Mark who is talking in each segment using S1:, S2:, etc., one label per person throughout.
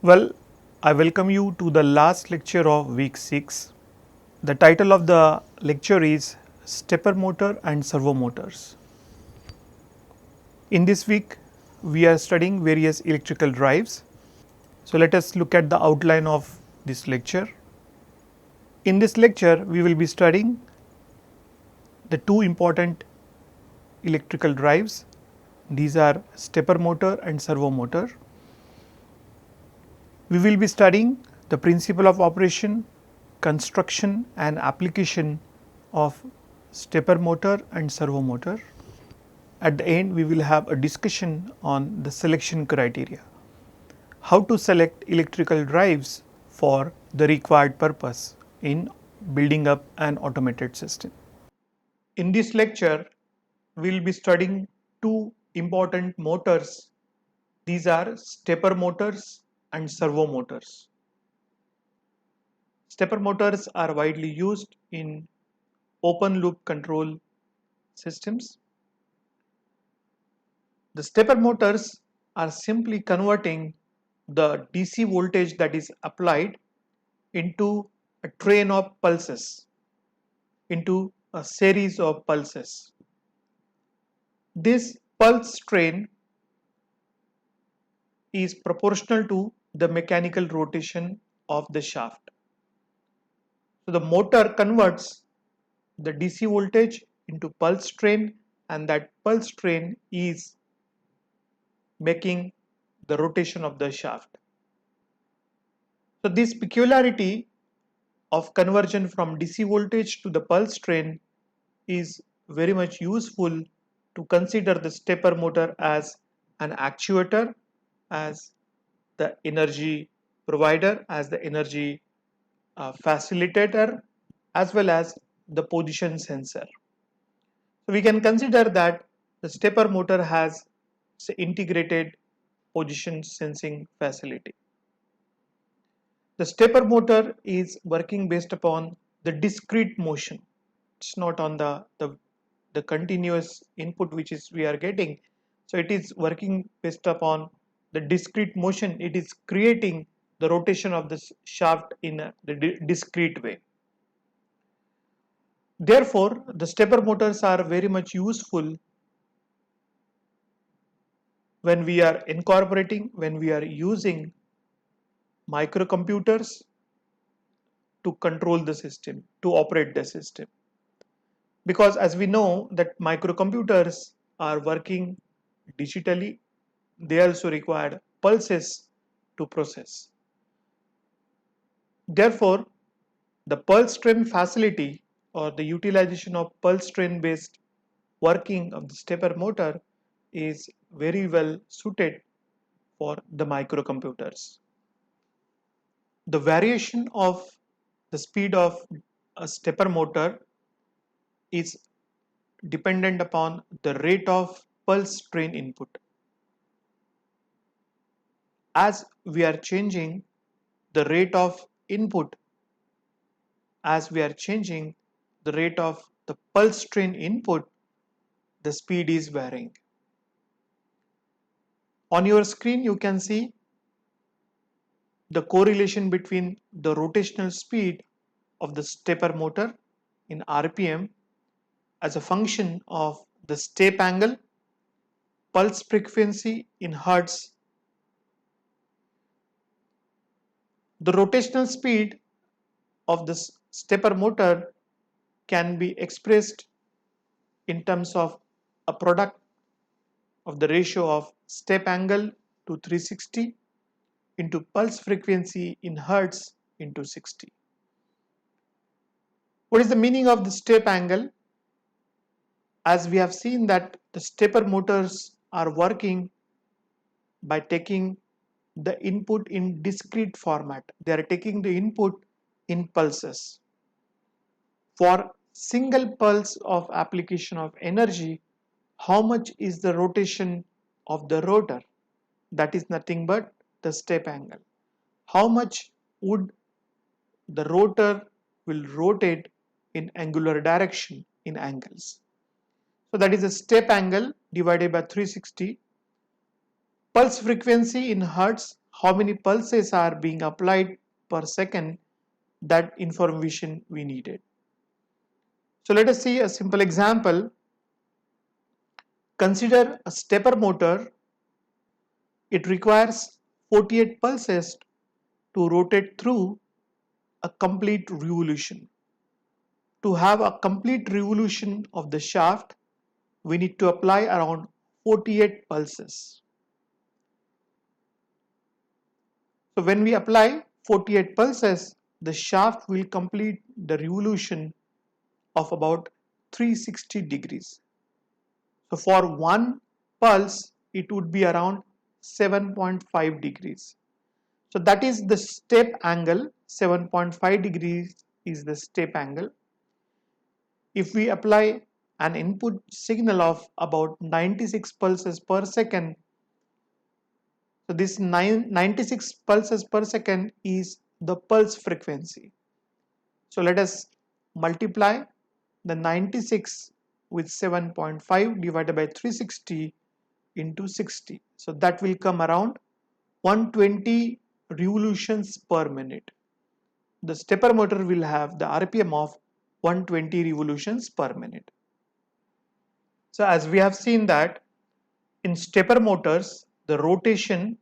S1: Well, I welcome you to the last lecture of week 6. The title of the lecture is Stepper Motor and Servo Motors. In this week, we are studying various electrical drives. So, let us look at the outline of this lecture. In this lecture, we will be studying the two important electrical drives. These are stepper motor and servo motor. We will be studying the principle of operation, construction and application of stepper motor and servo motor. At the end, we will have a discussion on the selection criteria. How to select electrical drives for the required purpose in building up an automated system. In this lecture, we will be studying two important motors. These are stepper motors and servo motors. Stepper motors are widely used in open loop control systems. The stepper motors are simply converting the DC voltage that is applied into a train of pulses, into a series of pulses. This pulse train is proportional to the mechanical rotation of the shaft. So the motor converts the DC voltage into pulse train, and that pulse train is making the rotation of the shaft. So this peculiarity of conversion from DC voltage to the pulse train is very much useful to consider the stepper motor as an actuator, as the energy provider, as the energy facilitator, as well as the position sensor. So we can consider that the stepper motor has integrated position sensing facility. The stepper motor is working based upon the discrete motion. It's not on the continuous input which is we are getting. So it is working based upon the discrete motion. It is creating the rotation of the shaft in the discrete way. Therefore, the stepper motors are very much useful when we are incorporating, when we are using microcomputers to control the system, to operate the system. Because as we know that microcomputers are working digitally, they also require pulses to process. Therefore, the pulse train facility or the utilization of pulse train based working of the stepper motor is very well suited for the microcomputers. The variation of the speed of a stepper motor is dependent upon the rate of pulse train input. As we are changing the rate of input, as we are changing the rate of the pulse train input, the speed is varying. On your screen, you can see the correlation between the rotational speed of the stepper motor in RPM as a function of the step angle, pulse frequency in hertz. The rotational speed of the stepper motor can be expressed in terms of a product of the ratio of step angle to 360 into pulse frequency in hertz into 60. What is the meaning of the step angle? As we have seen that the stepper motors are working by taking the input in discrete format. They are taking the input in pulses. For single pulse of application of energy, how much is the rotation of the rotor? That is nothing but the step angle. How much would the rotor will rotate in angular direction in angles? So that is a step angle divided by 360. Pulse frequency in hertz, how many pulses are being applied per second, that information we needed. So let us see a simple example. Consider a stepper motor. It requires 48 pulses to rotate through a complete revolution. To have a complete revolution of the shaft, we need to apply around 48 pulses. So when we apply 48 pulses, the shaft will complete the revolution of about 360 degrees. So for one pulse, it would be around 7.5 degrees. So that is the step angle. 7.5 degrees is the step angle. If we apply an input signal of about 96 pulses per second, so this 96 pulses per second is the pulse frequency. So let us multiply the 96 with 7.5 divided by 360 into 60. So that will come around 120 revolutions per minute. The stepper motor will have the RPM of 120 revolutions per minute. So as we have seen that in stepper motors, the rotation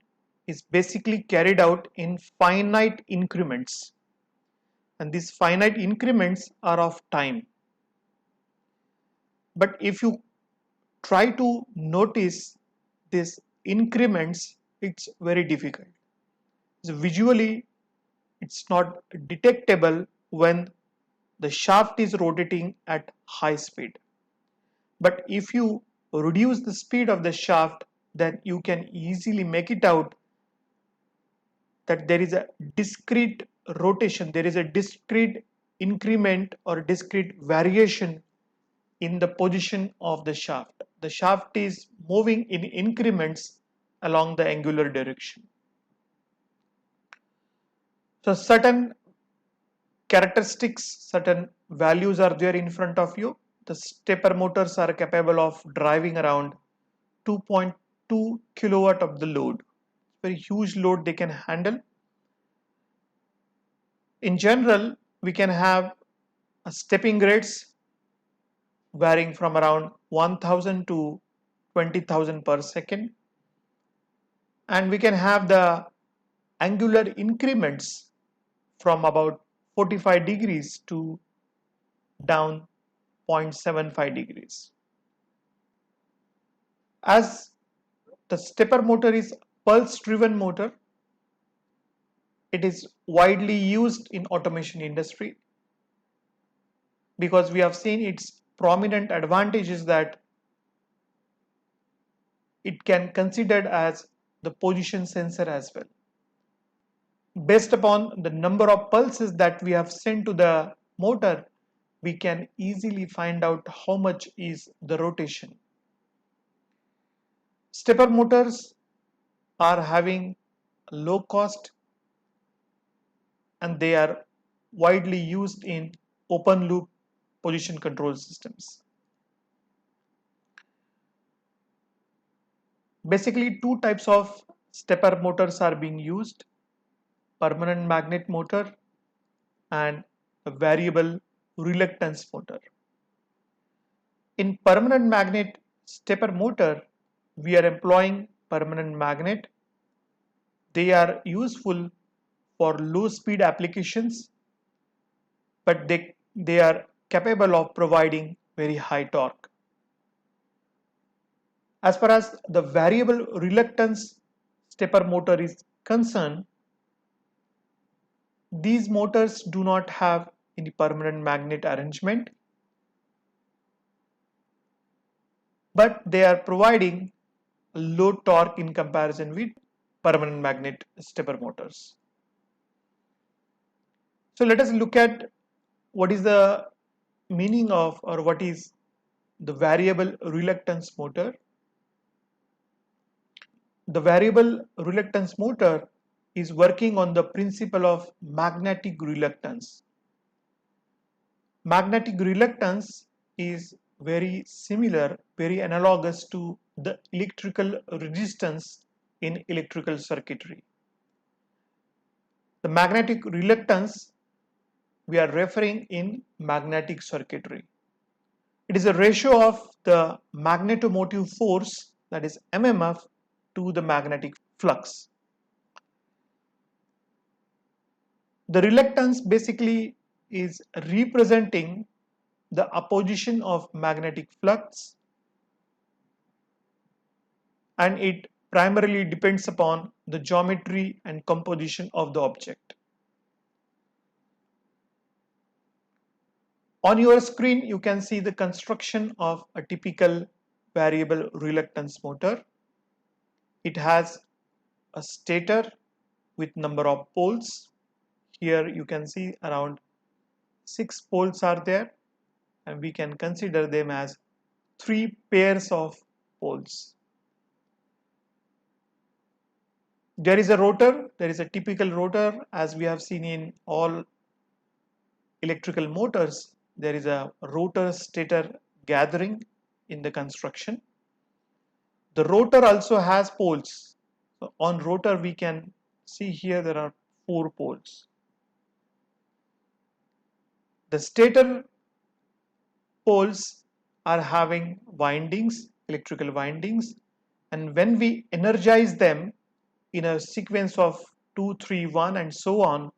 S1: is basically carried out in finite increments, and these finite increments are of time. But if you try to notice these increments, it's very difficult. So visually, it's not detectable when the shaft is rotating at high speed. But if you reduce the speed of the shaft, then you can easily make it out that there is a discrete rotation, there is a discrete increment or discrete variation in the position of the shaft. The shaft is moving in increments along the angular direction. So certain characteristics, certain values are there in front of you. The stepper motors are capable of driving around 2.2 kilowatt of the load. Very huge load they can handle. In general, we can have a stepping rates varying from around 1000 to 20,000 per second, and we can have the angular increments from about 45 degrees to down 0.75 degrees. As the stepper motor is pulse driven motor, it is widely used in automation industry because we have seen its prominent advantages that it can considered as the position sensor as well. Based upon the number of pulses that we have sent to the motor, we can easily find out how much is the rotation. Stepper motors are having low cost and they are widely used in open loop position control systems. Basically, two types of stepper motors are being used: permanent magnet motor and a variable reluctance motor. In permanent magnet stepper motor, we are employing permanent magnet. They are useful for low speed applications, but they are capable of providing very high torque. As far as the variable reluctance stepper motor is concerned, these motors do not have any permanent magnet arrangement, but they are providing low torque in comparison with permanent magnet stepper motors. So let us look at what is the meaning of or what is the variable reluctance motor. The variable reluctance motor is working on the principle of magnetic reluctance. Magnetic reluctance is very similar, very analogous to the electrical resistance in electrical circuitry. The magnetic reluctance we are referring in magnetic circuitry. It is a ratio of the magnetomotive force, that is MMF, to the magnetic flux. The reluctance basically is representing the opposition of magnetic flux, and it primarily depends upon the geometry and composition of the object. On your screen, you can see the construction of a typical variable reluctance motor. It has a stator with number of poles. Here you can see around 6 poles are there, and we can consider them as 3 pairs of poles. There is a rotor, there is a typical rotor as we have seen in all electrical motors. There is a rotor stator gathering in the construction. The rotor also has poles. So on rotor we can see here there are 4 poles. The stator poles are having windings, electrical windings, and when we energize them in a sequence of 2, 3, 1 and so on,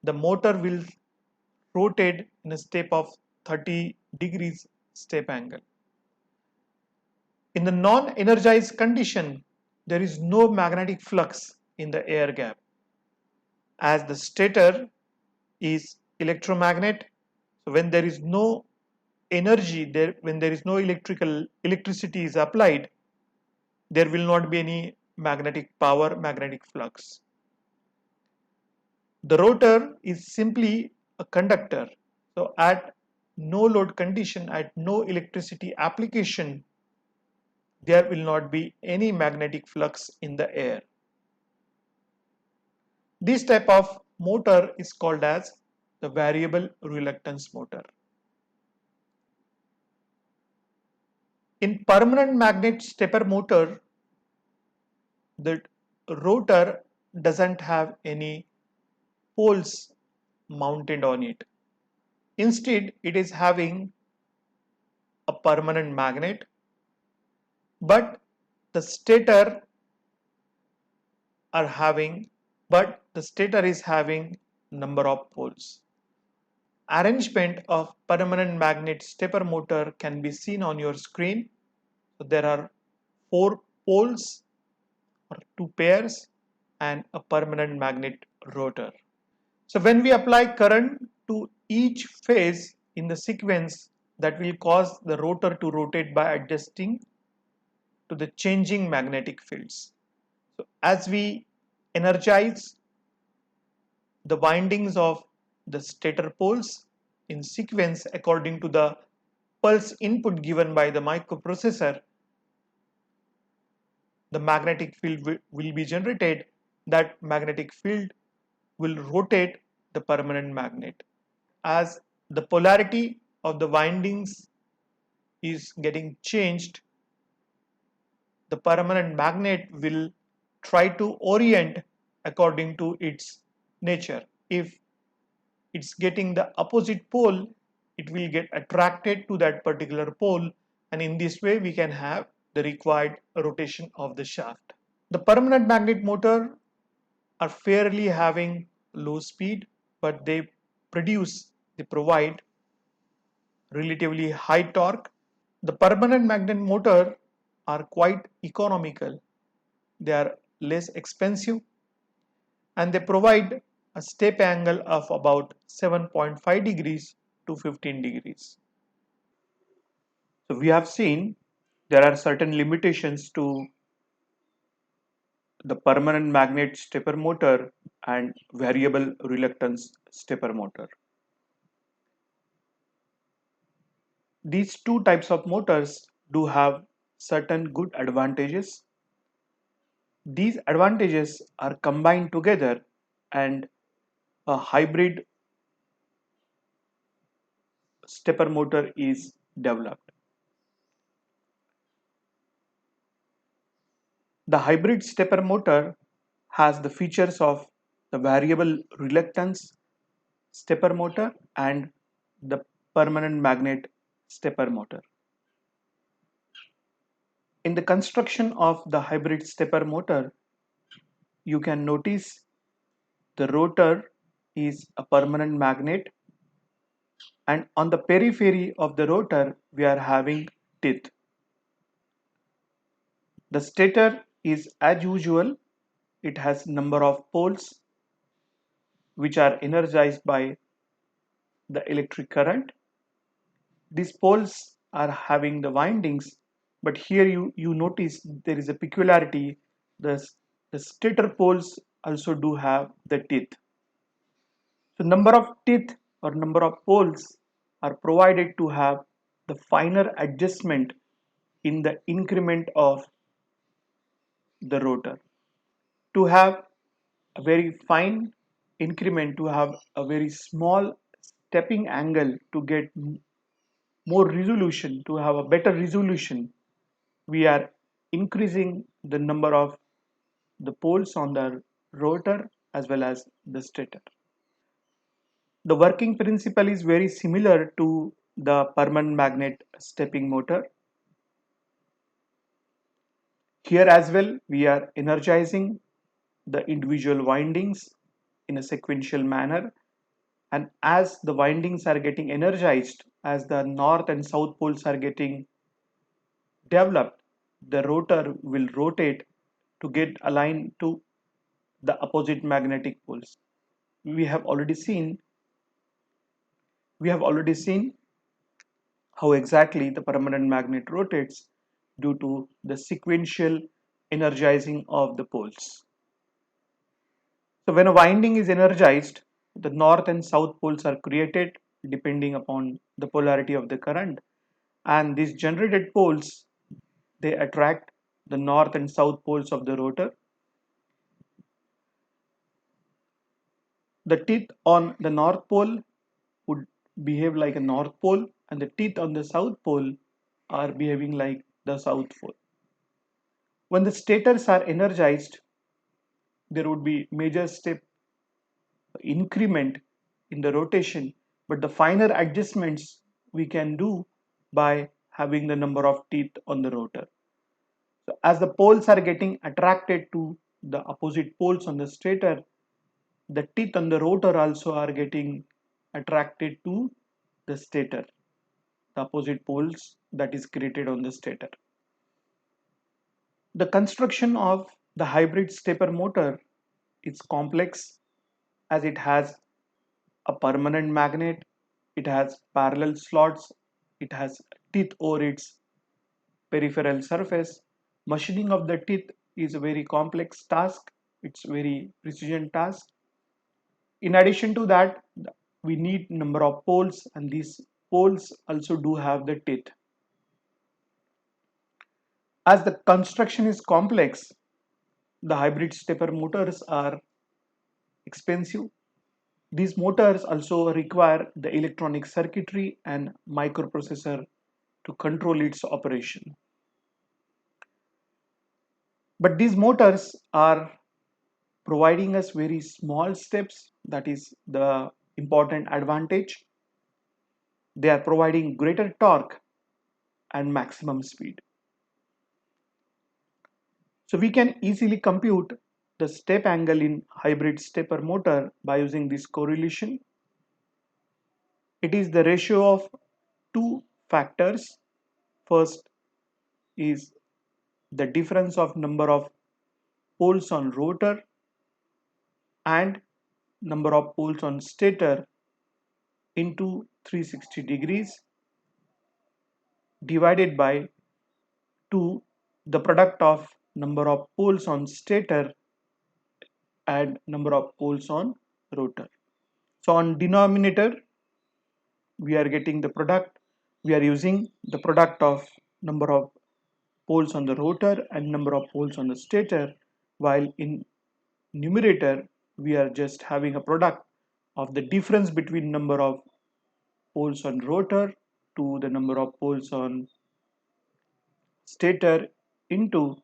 S1: the motor will rotate in a step of 30 degrees step angle. In the non-energized condition, there is no magnetic flux in the air gap, as the stator is electromagnet. So when there is no energy there, when there is no electricity is applied, there will not be any magnetic power, magnetic flux. The rotor is simply a conductor. So at no load condition, at no electricity application, there will not be any magnetic flux in the air. This type of motor is called as the variable reluctance motor. In permanent magnet stepper motor, the rotor doesn't have any poles mounted on it. Instead, it is having a permanent magnet, but the stator are having the stator is having number of poles. Arrangement of permanent magnet stepper motor can be seen on your screen. So there are 4 poles or 2 pairs and a permanent magnet rotor. So when we apply current to each phase in the sequence, that will cause the rotor to rotate by adjusting to the changing magnetic fields. So as we energize the windings of the stator poles in sequence according to the pulse input given by the microprocessor, the magnetic field will be generated. That magnetic field will rotate the permanent magnet. As the polarity of the windings is getting changed, the permanent magnet will try to orient according to its nature. If it's getting the opposite pole, it will get attracted to that particular pole, and in this way we can have the required rotation of the shaft. The permanent magnet motor are fairly having low speed, but they provide relatively high torque. The permanent magnet motor are quite economical. They are less expensive and they provide a step angle of about 7.5 degrees to 15 degrees. So we have seen there are certain limitations to the permanent magnet stepper motor and variable reluctance stepper motor. These two types of motors do have certain good advantages. These advantages are combined together and a hybrid stepper motor is developed. The hybrid stepper motor has the features of the variable reluctance stepper motor and the permanent magnet stepper motor. In the construction of the hybrid stepper motor, you can notice the rotor is a permanent magnet, and on the periphery of the rotor we are having teeth. The stator is as usual, it has number of poles which are energized by the electric current. These poles are having the windings, but here you notice there is a peculiarity. The, the stator poles also do have the teeth. So number of teeth or number of poles are provided to have the finer adjustment in the increment of the rotor. To have a very fine increment, to have a very small stepping angle, to get more resolution, to have a better resolution, we are increasing the number of the poles on the rotor as well as the stator. The working principle is very similar to the permanent magnet stepping motor. Here as well, we are energizing the individual windings in a sequential manner, and as the windings are getting energized, as the north and south poles are getting developed, the rotor will rotate to get aligned to the opposite magnetic poles. We have already seen how exactly the permanent magnet rotates due to the sequential energizing of the poles. So when a winding is energized, the north and south poles are created depending upon the polarity of the current, and these generated poles, they attract the north and south poles of the rotor. The teeth on the north pole would behave like a north pole, and the teeth on the south pole are behaving like the south pole. When the stators are energized, there would be major step increment in the rotation, but the finer adjustments we can do by having the number of teeth on the rotor. So as the poles are getting attracted to the opposite poles on the stator, the teeth on the rotor also are getting attracted to the stator, the opposite poles that is created on the stator. The construction of the hybrid stepper motor is complex, as it has a permanent magnet, it has parallel slots, it has teeth over its peripheral surface. Machining of the teeth is a very complex task, it's very precision task. In addition to that, we need number of poles, and these poles also do have the teeth. As the construction is complex, the hybrid stepper motors are expensive. These motors also require the electronic circuitry and microprocessor to control its operation. But these motors are providing us very small steps, that is the important advantage. They are providing greater torque and maximum speed. So we can easily compute the step angle in hybrid stepper motor by using this correlation. It is the ratio of two factors. First is the difference of number of poles on rotor and number of poles on stator into 360 degrees divided by 2, the product of number of poles on stator and number of poles on rotor. So on denominator we are getting the product, we are using the product of number of poles on the rotor and number of poles on the stator, while in numerator we are just having a product of the difference between number of poles on rotor to the number of poles on stator into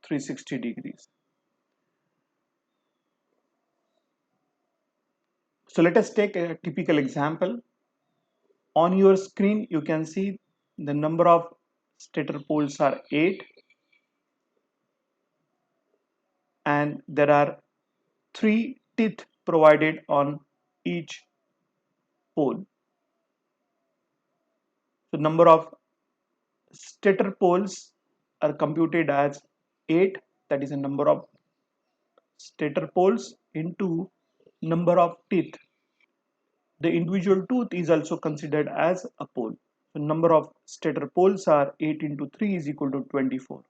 S1: 360 degrees. So let us take a typical example. On your screen, you can see the number of stator poles are 8, and there are 3 teeth provided on each pole. So number of stator poles are computed as 8, that is a number of stator poles into number of teeth. The individual tooth is also considered as a pole. So number of stator poles are 8 into 3 is equal to 24.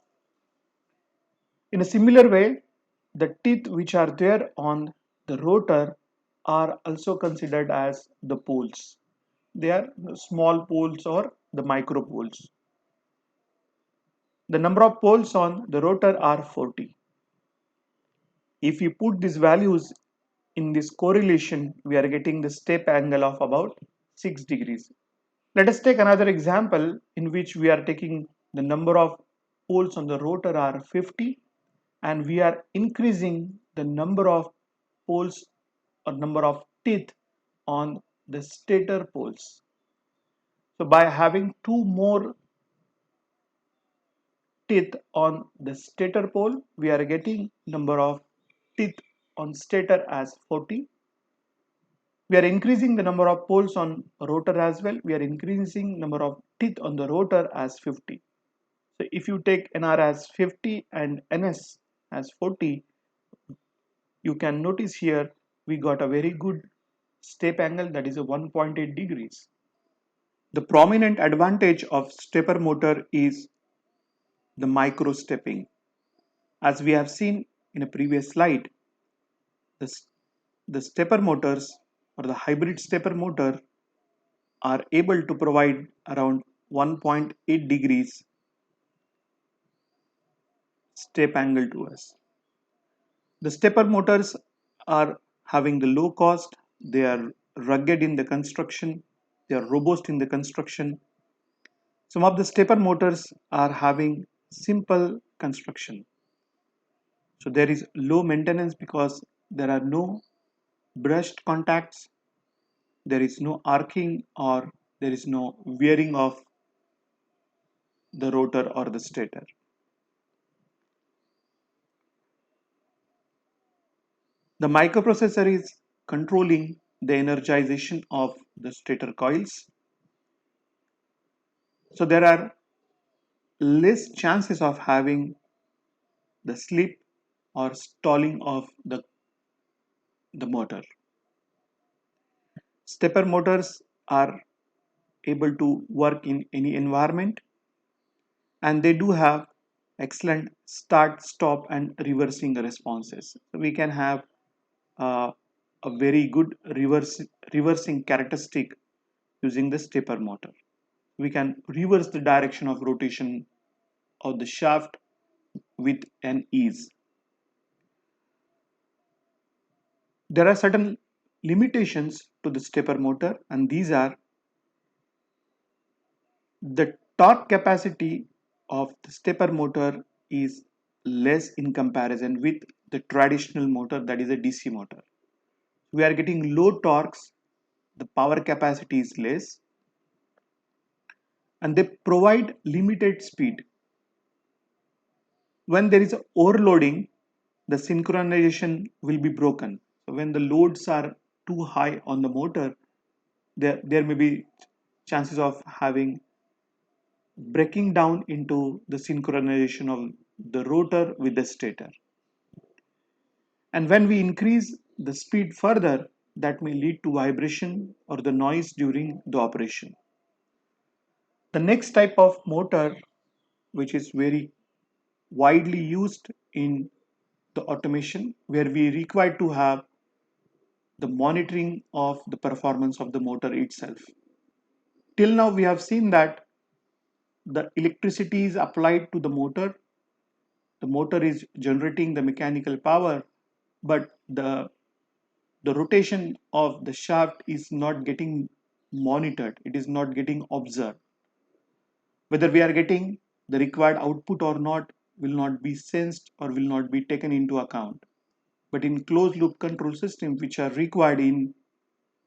S1: In a similar way, the teeth which are there on the rotor are also considered as the poles. They are the small poles or the micro poles. The number of poles on the rotor are 40. If we put these values in this correlation, we are getting the step angle of about 6 degrees. Let us take another example in which we are taking the number of poles on the rotor are 50, and we are increasing the number of poles or number of teeth on the stator poles. So by having two more teeth on the stator pole, we are getting number of teeth on stator as 40. We are increasing the number of poles on rotor as well. We are increasing number of teeth on the rotor as 50. So if you take NR as 50 and NS as 40, you can notice here we got a very good step angle, that is a 1.8 degrees. The prominent advantage of stepper motor is the micro stepping. As we have seen in a previous slide, the stepper motors or the hybrid stepper motor are able to provide around 1.8 degrees step angle to us. The stepper motors are having the low cost, they are rugged in the construction, they are robust in the construction. Some of the stepper motors are having simple construction. So there is low maintenance because there are no brushed contacts, there is no arcing, or there is no wearing of the rotor or the stator. The microprocessor is controlling the energization of the stator coils. So there are less chances of having the slip or stalling of the motor. Stepper motors are able to work in any environment, and they do have excellent start, stop, and reversing responses. So we can have a very good reversing characteristic using the stepper motor. We can reverse the direction of rotation of the shaft with an ease. There are certain limitations to the stepper motor, and these are the torque capacity of the stepper motor is less in comparison with the traditional motor, that is a DC motor. We are getting low torques, the power capacity is less, and they provide limited speed. When there is overloading, the synchronization will be broken. So when the loads are too high on the motor, there may be chances of having breaking down into the synchronization of the rotor with the stator. And when we increase the speed further, that may lead to vibration or the noise during the operation. The next type of motor, which is very widely used in the automation, where we require to have the monitoring of the performance of the motor itself. Till now we have seen that the electricity is applied to the motor is generating the mechanical power, but the rotation of the shaft is not getting monitored, it is not getting observed. Whether we are getting the required output or not will not be sensed or will not be taken into account. But in closed loop control systems which are required in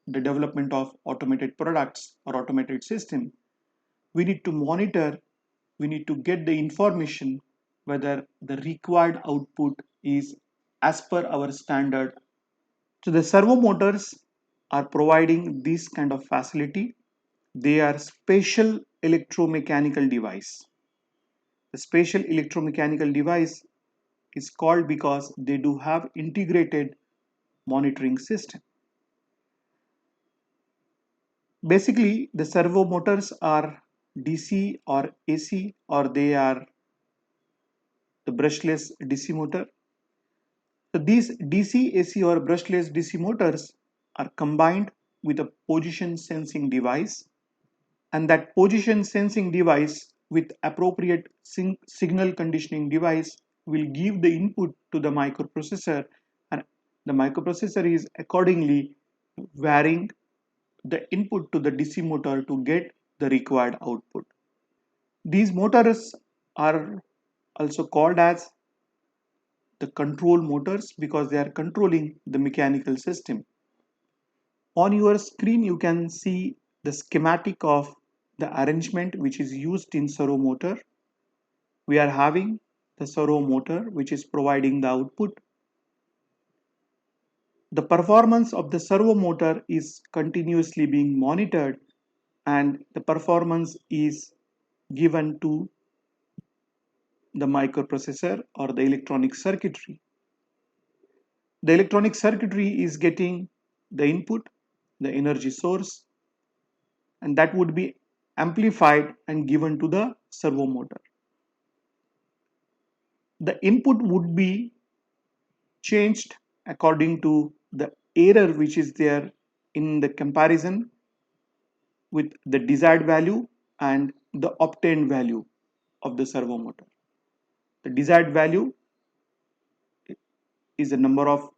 S1: the development of automated products or automated system, we need to monitor, we need to get the information whether the required output is as per our standard. So the servo motors are providing this kind of facility. They are special electromechanical device. The special electromechanical device is called because they do have integrated monitoring system. Basically, the servo motors are DC or AC, or they are the brushless DC motor. So these DC, AC or brushless DC motors are combined with a position sensing device, and that position sensing device with appropriate signal conditioning device will give the input to the microprocessor, and the microprocessor is accordingly varying the input to the DC motor to get the required output. These motors are also called as the control motors because they are controlling the mechanical system. On your screen, you can see the schematic of the arrangement which is used in servo motor. We are having the servo motor which is providing the output. The performance of the servo motor is continuously being monitored, and the performance is given to the microprocessor or the electronic circuitry. The electronic circuitry is getting the input, the energy source, and that would be amplified and given to the servo motor. The input would be changed according to the error which is there in the comparison with the desired value and the obtained value of the servo motor. The desired value is the number of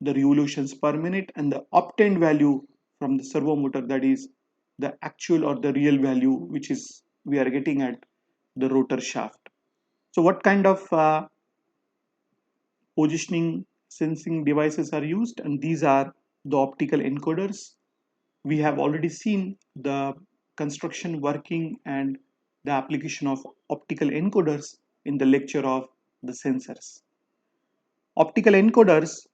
S1: the revolutions per minute, and the obtained value from the servo motor, that is the actual or the real value which is we are getting at the rotor shaft. So what kind of positioning sensing devices are used? And these are the optical encoders. We have already seen the construction working and the application of optical encoders in the lecture of the sensors. Optical encoders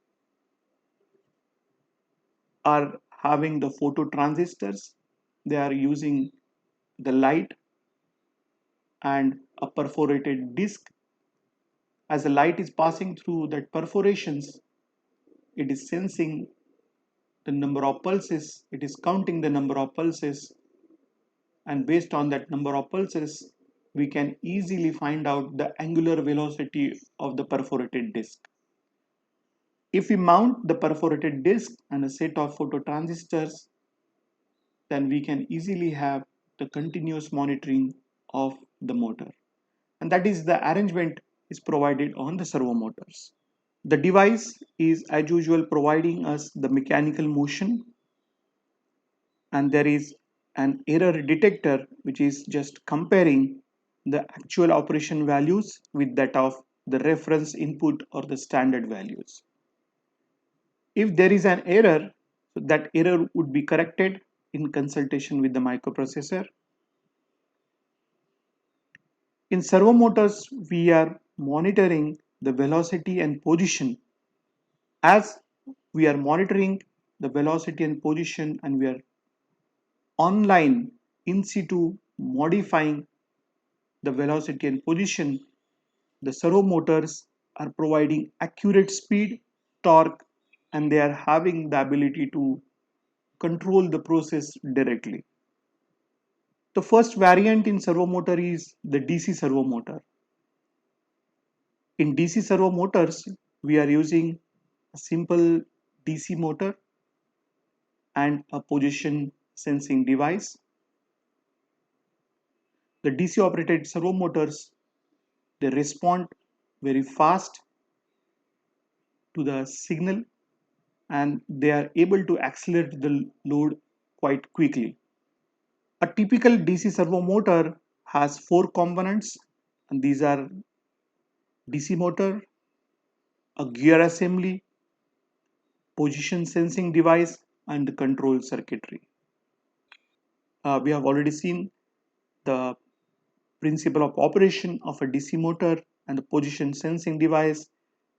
S1: are having the phototransistors. They are using the light and a perforated disc. As the light is passing through that perforations, it is sensing the number of pulses, it is counting the number of pulses, and based on that number of pulses, we can easily find out the angular velocity of the perforated disc. If we mount the perforated disc and a set of phototransistors, then we can easily have the continuous monitoring of the motor. And that is the arrangement is provided on the servo motors. The device is as usual providing us the mechanical motion, and there is an error detector which is just comparing the actual operation values with that of the reference input or the standard values. If there is an error, that error would be corrected in consultation with the microprocessor. In servo motors, we are monitoring the velocity and position. As we are monitoring the velocity and position, and we are online in situ modifying the velocity and position, the servo motors are providing accurate speed, torque, and they are having the ability to control the process directly. The first variant in servo motor is the DC servo motor. In DC servo motors, we are using a simple DC motor and a position sensing device. The DC operated servo motors, they respond very fast to the signal, and they are able to accelerate the load quite quickly. A typical DC servo motor has four components, and these are DC motor, a gear assembly, position sensing device, and the control circuitry. We have already seen the principle of operation of a DC motor and the position sensing device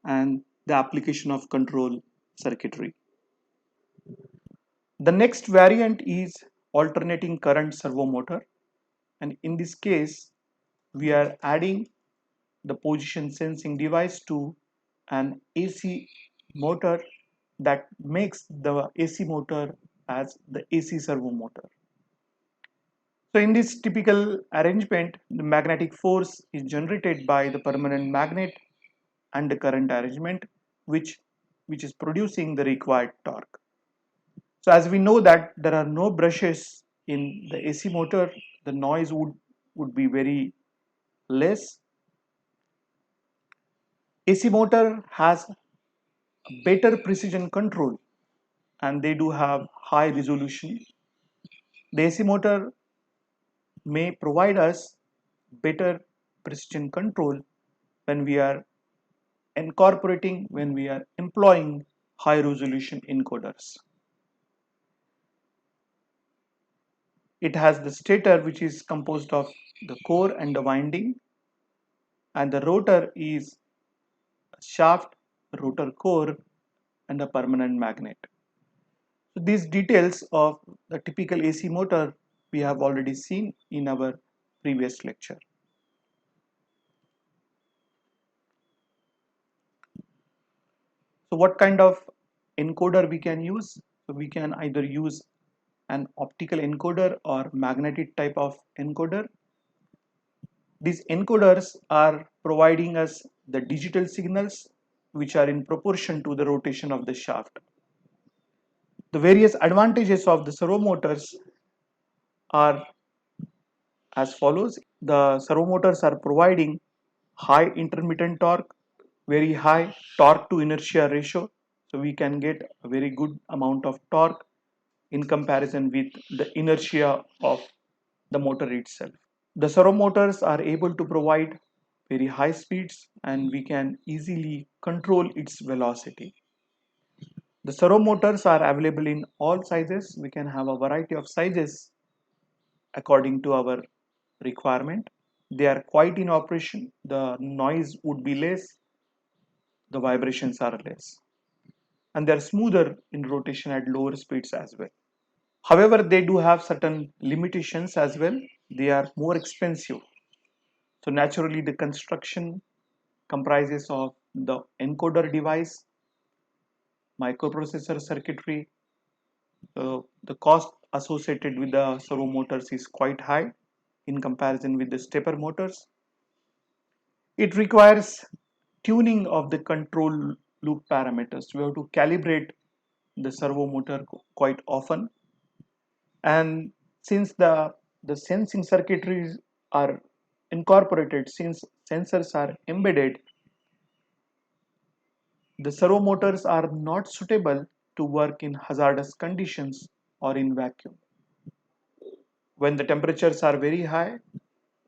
S1: and the application of control circuitry. The next variant is alternating current servo motor, and in this case we are adding the position sensing device to an AC motor that makes the AC motor as the AC servo motor. So in this typical arrangement, the magnetic force is generated by the permanent magnet and the current arrangement which is producing the required torque. So as we know that there are no brushes in the AC motor, the noise would be very less. AC motor has better precision control and they do have high resolution. The AC motor may provide us better precision control when we are when we are employing high resolution encoders. It has the stator which is composed of the core and the winding, and the rotor is a shaft, rotor core and a permanent magnet. So these details of the typical AC motor we have already seen in our previous lecture. So what kind of encoder we can use? So we can either use an optical encoder or magnetic type of encoder. These encoders are providing us the digital signals which are in proportion to the rotation of the shaft. The various advantages of the servo motors are as follows. The servo motors are providing high intermittent torque, very high torque to inertia ratio. So we can get a very good amount of torque in comparison with the inertia of the motor itself. The servo motors are able to provide very high speeds and we can easily control its velocity. The servo motors are available in all sizes. We can have a variety of sizes according to our requirement. They are quite in operation. The noise would be less, the vibrations are less, and they are smoother in rotation at lower speeds as well. However, they do have certain limitations as well. They are more expensive. So naturally the construction comprises of the encoder device, microprocessor circuitry. The cost associated with the servo motors is quite high in comparison with the stepper motors. It requires tuning of the control loop parameters. We have to calibrate the servo motor quite often, and since the sensing circuitries are incorporated, since sensors are embedded, the servo motors are not suitable to work in hazardous conditions or in vacuum. When the temperatures are very high,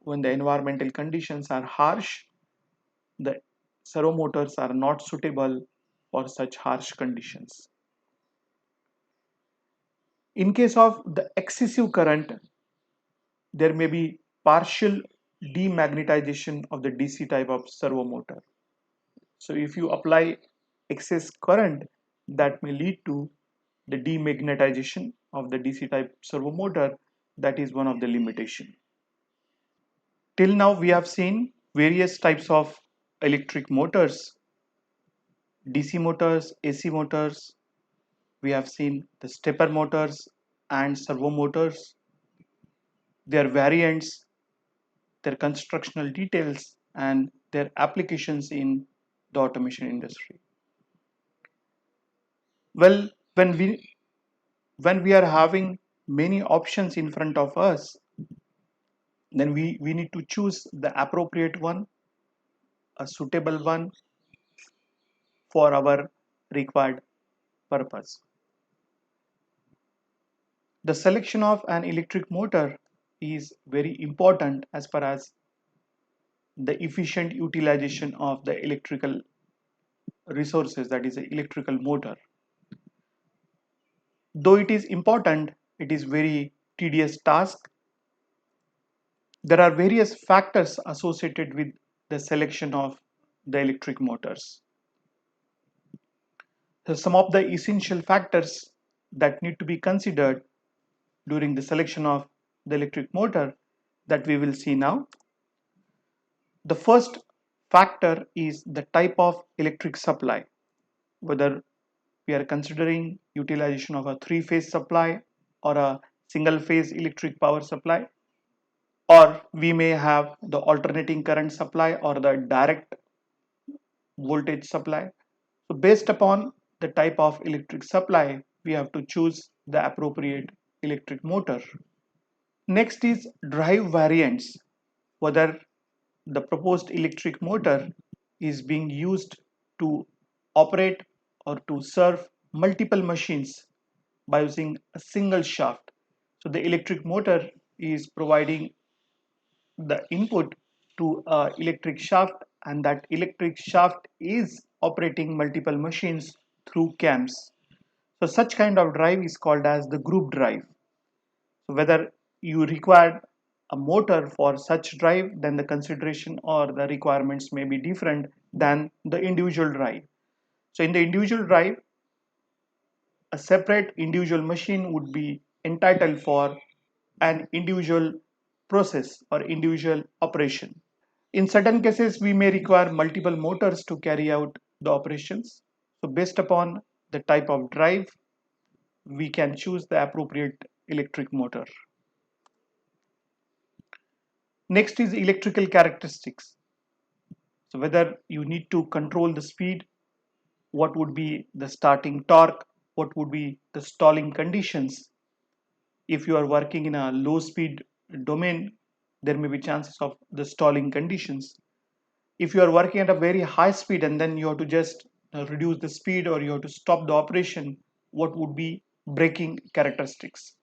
S1: when the environmental conditions are harsh, the servo motors are not suitable for such harsh conditions. In case of the excessive current, there may be partial demagnetization of the DC type of servo motor. So if you apply excess current, that may lead to the demagnetization of the DC type servo motor. That is one of the limitation. Till now we have seen various types of electric motors, DC motors, AC motors. We have seen the stepper motors and servo motors, their variants, their constructional details and their applications in the automation industry. Well, when we are having many options in front of us, then we need to choose the appropriate one, a suitable one for our required purpose. The selection of an electric motor is very important as far as the efficient utilization of the electrical resources, that is the electrical motor. Though it is important, it is very tedious task. There are various factors associated with the selection of the electric motors. So some of the essential factors that need to be considered during the selection of the electric motor that we will see now. The first factor is the type of electric supply, whether we are considering utilization of a three-phase supply or a single-phase electric power supply, or we may have the alternating current supply or the direct voltage supply. So based upon the type of electric supply, we have to choose the appropriate electric motor. Next is drive variants, whether the proposed electric motor is being used to operate or to serve multiple machines by using a single shaft. So the electric motor is providing the input to a electric shaft, and that electric shaft is operating multiple machines through cams. So such kind of drive is called as the group drive. So whether you require a motor for such drive, then the consideration or the requirements may be different than the individual drive. So in the individual drive, a separate individual machine would be entitled for an individual process or individual operation. In certain cases, we may require multiple motors to carry out the operations. So based upon the type of drive, we can choose the appropriate electric motor. Next is electrical characteristics. So whether you need to control the speed, what would be the starting torque, what would be the stalling conditions. If you are working in a low speed domain, there may be chances of the stalling conditions. If you are working at a very high speed and then you have to just reduce the speed or you have to stop the operation, what would be braking characteristics.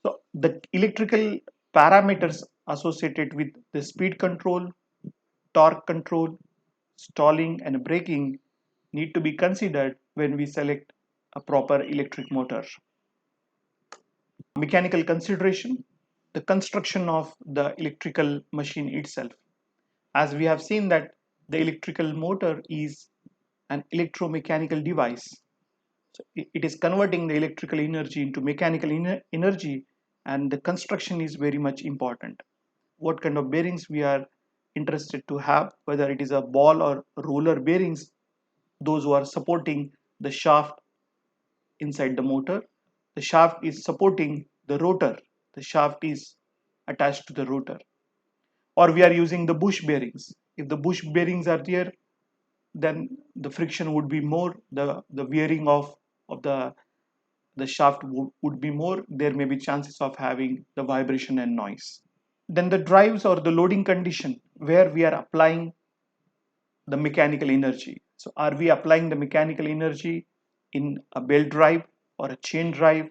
S1: So the electrical parameters associated with the speed control, torque control, stalling and braking need to be considered when we select a proper electric motor. Mechanical consideration, the construction of the electrical machine itself. As we have seen that the electrical motor is an electromechanical device. So it is converting the electrical energy into mechanical energy, and the construction is very much important. What kind of bearings we are interested to have, whether it is a ball or roller bearings, those who are supporting the shaft inside the motor. The shaft is supporting the rotor. The shaft is attached to the rotor. Or we are using the bush bearings. If the bush bearings are there, then the friction would be more, the wearing of the shaft would be more. There may be chances of having the vibration and noise. Then the drives or the loading condition, where we are applying the mechanical energy. So are we applying the mechanical energy in a belt drive or a chain drive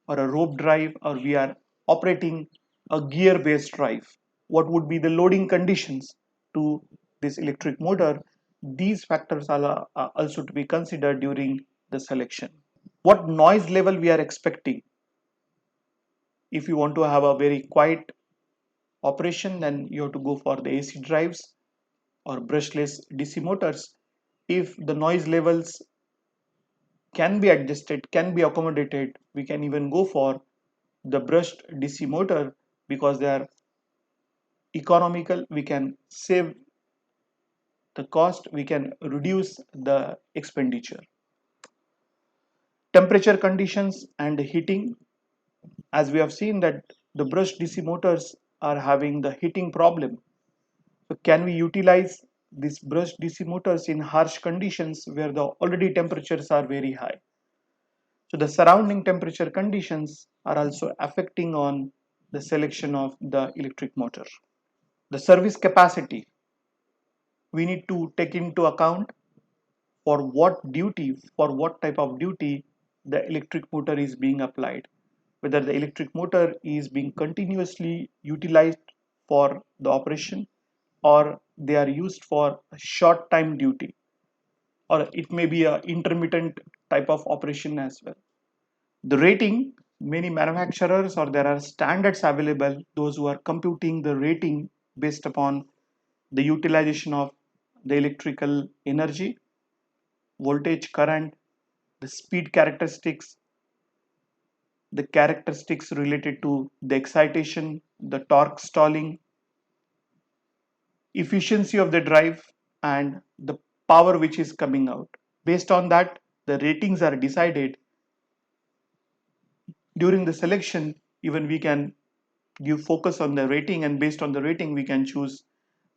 S1: or a rope drive, or we are operating a gear based drive? What would be the loading conditions to this electric motor? These factors are also to be considered during the selection. What noise level we are expecting? If you want to have a very quiet operation, then you have to go for the AC drives or brushless DC motors. If the noise levels can be adjusted, can be accommodated, we can even go for the brushed DC motor because they are economical. We can save the cost, we can reduce the expenditure. Temperature conditions and heating, as we have seen that the brushed DC motors are having the heating problem. So can we utilize these brushed DC motors in harsh conditions where the already temperatures are very high? So the surrounding temperature conditions are also affecting on the selection of the electric motor. The service capacity, we need to take into account for what duty, for what type of duty the electric motor is being applied. Whether the electric motor is being continuously utilized for the operation or they are used for a short time duty, or it may be a intermittent type of operation as well. The rating, many manufacturers or there are standards available, those who are computing the rating based upon the utilization of the electrical energy, voltage, current, the speed characteristics, the characteristics related to the excitation, the torque stalling, efficiency of the drive, and the power which is coming out. Based on that, the ratings are decided. During the selection, even we can give focus on the rating, and based on the rating we can choose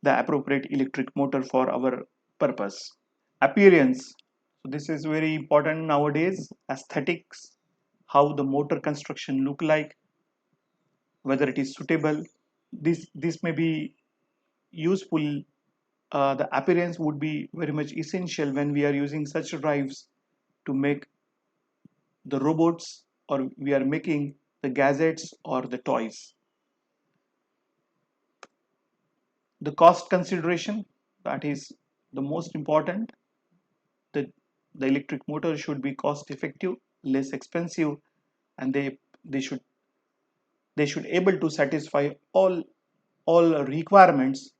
S1: the appropriate electric motor for our purpose. Appearance, so this is very important nowadays. Aesthetics, how the motor construction look like, whether it is suitable, this may be useful. The appearance would be very much essential when we are using such drives to make the robots, or we are making the gadgets or the toys. The cost consideration, that is the most important. The, the electric motor should be cost effective, less expensive, and they should able to satisfy all requirements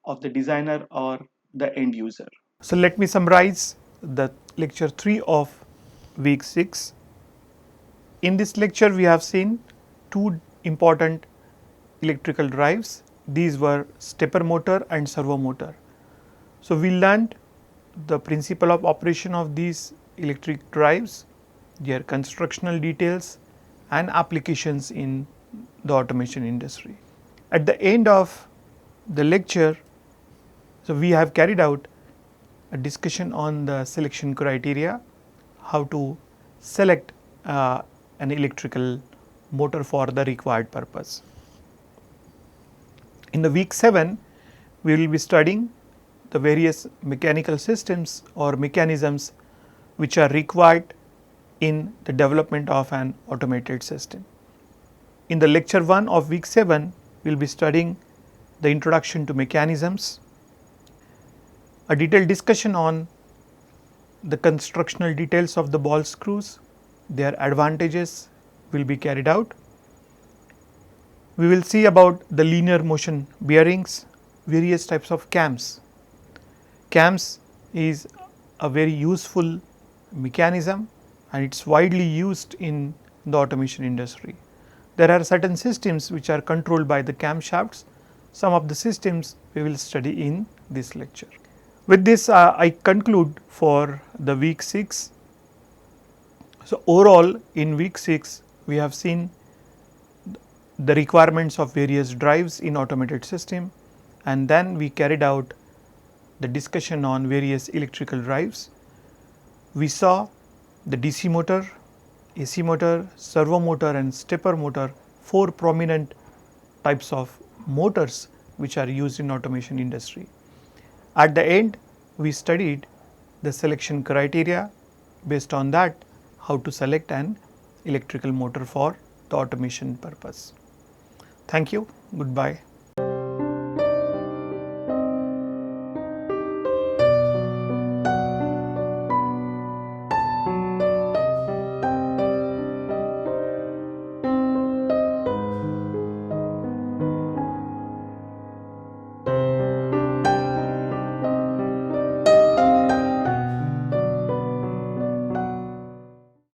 S1: of the designer or the end user. So let me summarize the lecture 3 of week 6. In this lecture we have seen two important electrical drives. These were stepper motor and servo motor. So we learned the principle of operation of these electric drives, their constructional details and applications in the automation industry. At the end of the lecture, so we have carried out a discussion on the selection criteria, how to select an electrical motor for the required purpose. In the week 7, we will be studying the various mechanical systems or mechanisms which are required in the development of an automated system. In the lecture 1 of week 7, we will be studying the introduction to mechanisms, a detailed discussion on the constructional details of the ball screws, their advantages will be carried out. We will see about the linear motion bearings, various types of cams. Cams is a very useful mechanism and it is widely used in the automation industry. There are certain systems which are controlled by the camshafts. Some of the systems we will study in this lecture. With this I conclude for the week 6. So overall in week 6 we have seen the requirements of various drives in automated system, and then we carried out the discussion on various electrical drives. We saw the DC motor, AC motor, servo motor and stepper motor, 4 prominent types of motors which are used in automation industry. At the end we studied the selection criteria, based on that how to select an electrical motor for the automation purpose. Thank you, goodbye.